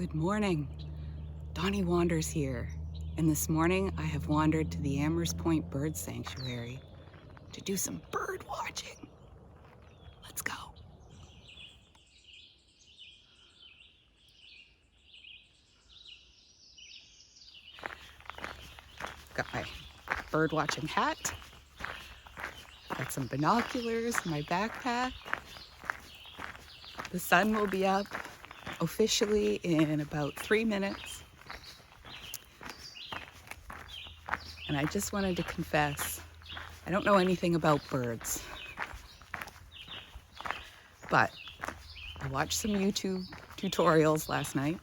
Good morning. Donnie Wanders here, and this morning I have wandered to the Amherst Point Bird Sanctuary to do some bird watching. Let's go. Got my bird watching hat, got some binoculars in my backpack. The sun will be up officially in about 3 minutes. And I just wanted to confess, I don't know anything about birds, but I watched some YouTube tutorials last night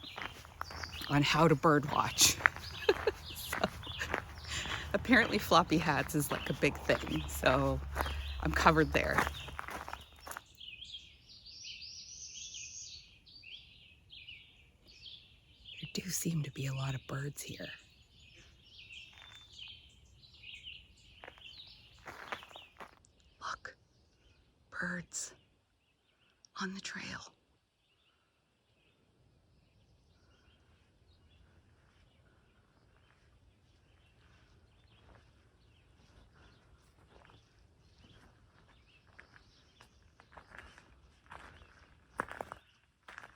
on how to bird watch. So, apparently floppy hats is like a big thing, so I'm covered there. There do seem to be a lot of birds here. Look, birds on the trail.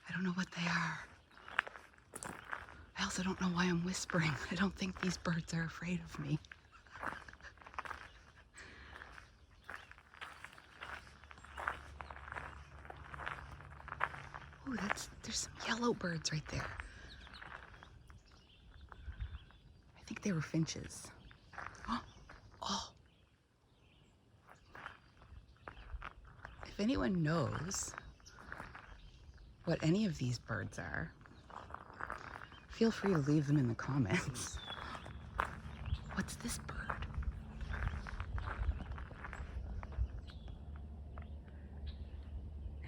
I don't know what they are. I also don't know why I'm whispering. I don't think these birds are afraid of me. Oh, there's some yellow birds right there. I think they were finches. Oh. If anyone knows what any of these birds are, feel free to leave them in the comments. What's this bird?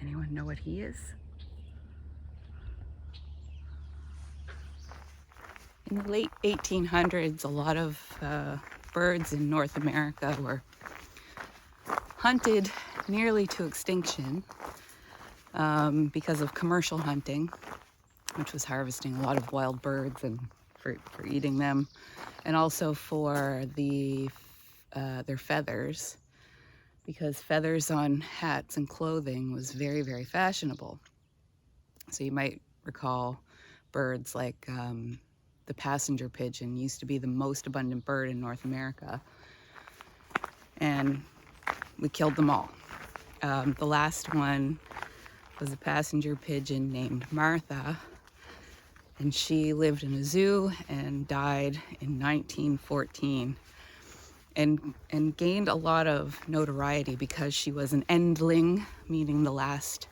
Anyone know what he is? In the late 1800s, a lot of birds in North America were hunted nearly to extinction because of commercial hunting, which was harvesting a lot of wild birds and for eating them, and also for their feathers, because feathers on hats and clothing was very, very fashionable. So you might recall birds like the passenger pigeon used to be the most abundant bird in North America, and we killed them all. The last one was a passenger pigeon named Martha, and she lived in a zoo and died in 1914 and gained a lot of notoriety because she was an endling, meaning the last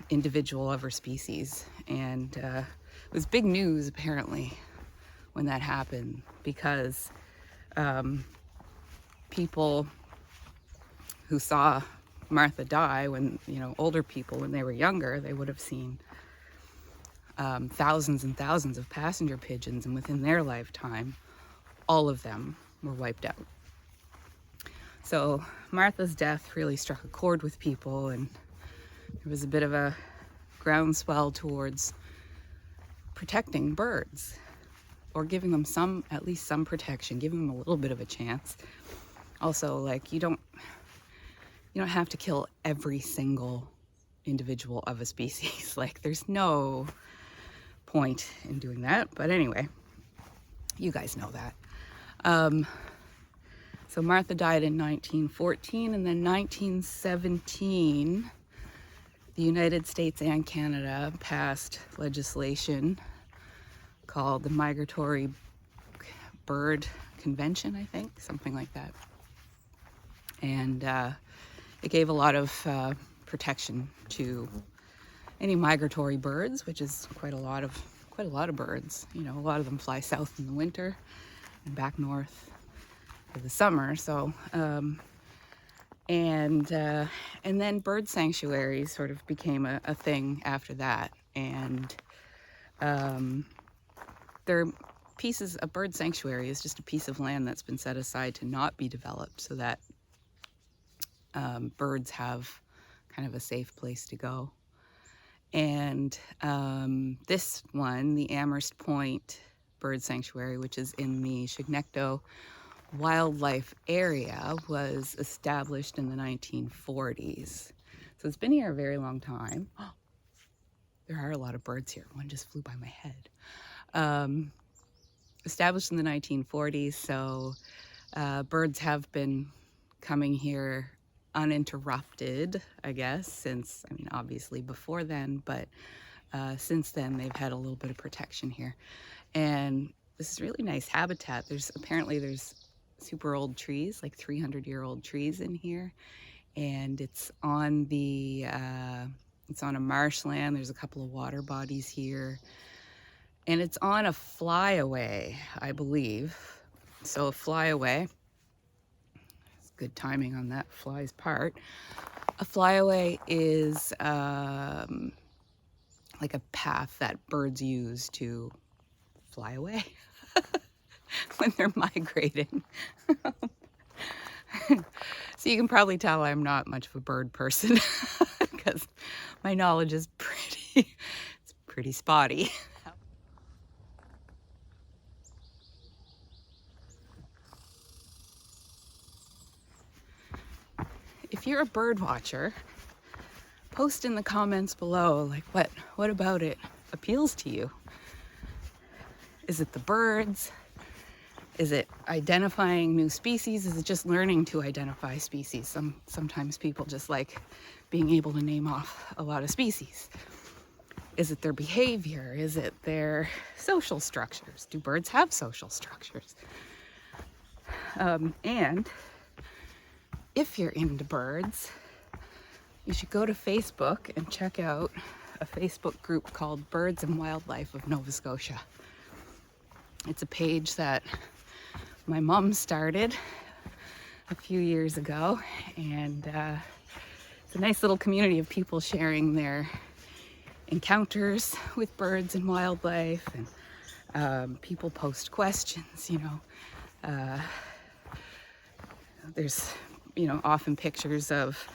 individual of her species. And it was big news apparently when that happened, because people who saw Martha die, when, older people, when they were younger, they would have seen thousands and thousands of passenger pigeons, and within their lifetime, all of them were wiped out. So Martha's death really struck a chord with people, and there was a bit of a groundswell towards protecting birds, or giving them at least some protection, giving them a little bit of a chance. Also, like, you don't have to kill every single individual of a species. Like, there's no point in doing that. But anyway, you guys know that. So Martha died in 1914, and then 1917, the United States and Canada passed legislation called the Migratory Bird Convention, I think, something like that. And it gave a lot of protection to any migratory birds, which is quite a lot of birds. A lot of them fly south in the winter and back north for the summer. So and then bird sanctuaries sort of became a thing after that. And a bird sanctuary is just a piece of land that's been set aside to not be developed, so that birds have kind of a safe place to go. And this one, the Amherst Point Bird Sanctuary, which is in the Chignecto wildlife area, was established in the 1940s. So it's been here a very long time. There are a lot of birds here. One just flew by my head. Established in the 1940s, so birds have been coming here uninterrupted, I guess, since, I mean, obviously before then, but since then they've had a little bit of protection here. And this is really nice habitat. There's super old trees, like 300-year-old trees in here, and it's on a marshland. There's a couple of water bodies here, and it's on a flyaway, I believe. So a flyaway, it's good timing on that fly's part. A flyaway is like a path that birds use to fly away when they're migrating. So you can probably tell I'm not much of a bird person because my knowledge is pretty spotty. If you're a bird watcher, post in the comments below, like what about it appeals to you? Is it the birds? Is it identifying new species? Is it just learning to identify species? Sometimes people just like being able to name off a lot of species. Is it their behavior? Is it their social structures? Do birds have social structures? And if you're into birds, you should go to Facebook and check out a Facebook group called Birds and Wildlife of Nova Scotia. It's a page that my mom started a few years ago, and it's a nice little community of people sharing their encounters with birds and wildlife, and people post questions, there's often pictures of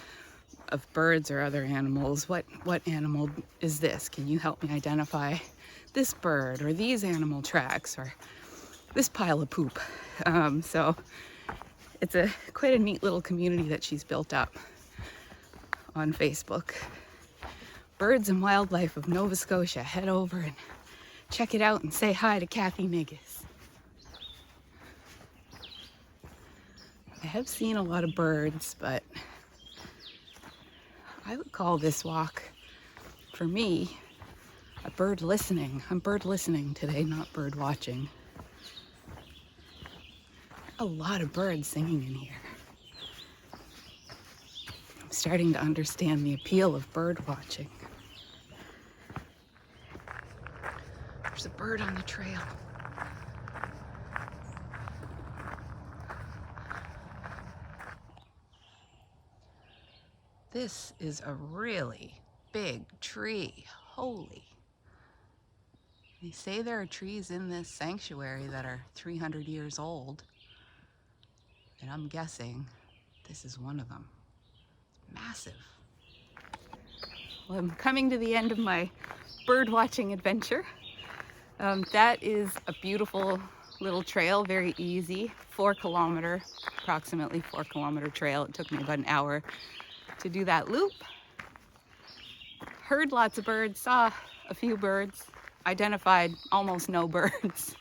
birds or other animals. What animal is this? Can you help me identify this bird or these animal tracks or this pile of poop? So it's quite a neat little community that she's built up on Facebook. Birds and Wildlife of Nova Scotia. Head over and check it out and say hi to Kathy Niggis. I have seen a lot of birds, but I would call this walk, for me, a bird listening. I'm bird listening today, not bird watching. A lot of birds singing in here. I'm starting to understand the appeal of bird watching. There's a bird on the trail. This is a really big tree. Holy. They say there are trees in this sanctuary that are 300 years old, and I'm guessing this is one of them. Massive. Well, I'm coming to the end of my bird watching adventure. That is a beautiful little trail, very easy, approximately 4 kilometer trail. It took me about an hour to do that loop. Heard lots of birds, saw a few birds, identified almost no birds.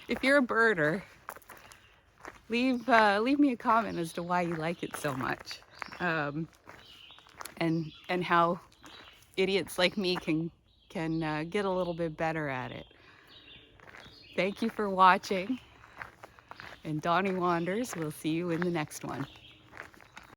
If you're a birder, leave me a comment as to why you like it so much, and how idiots like me can get a little bit better at it. Thank you for watching, and Donnie Wanders. We'll see you in the next one.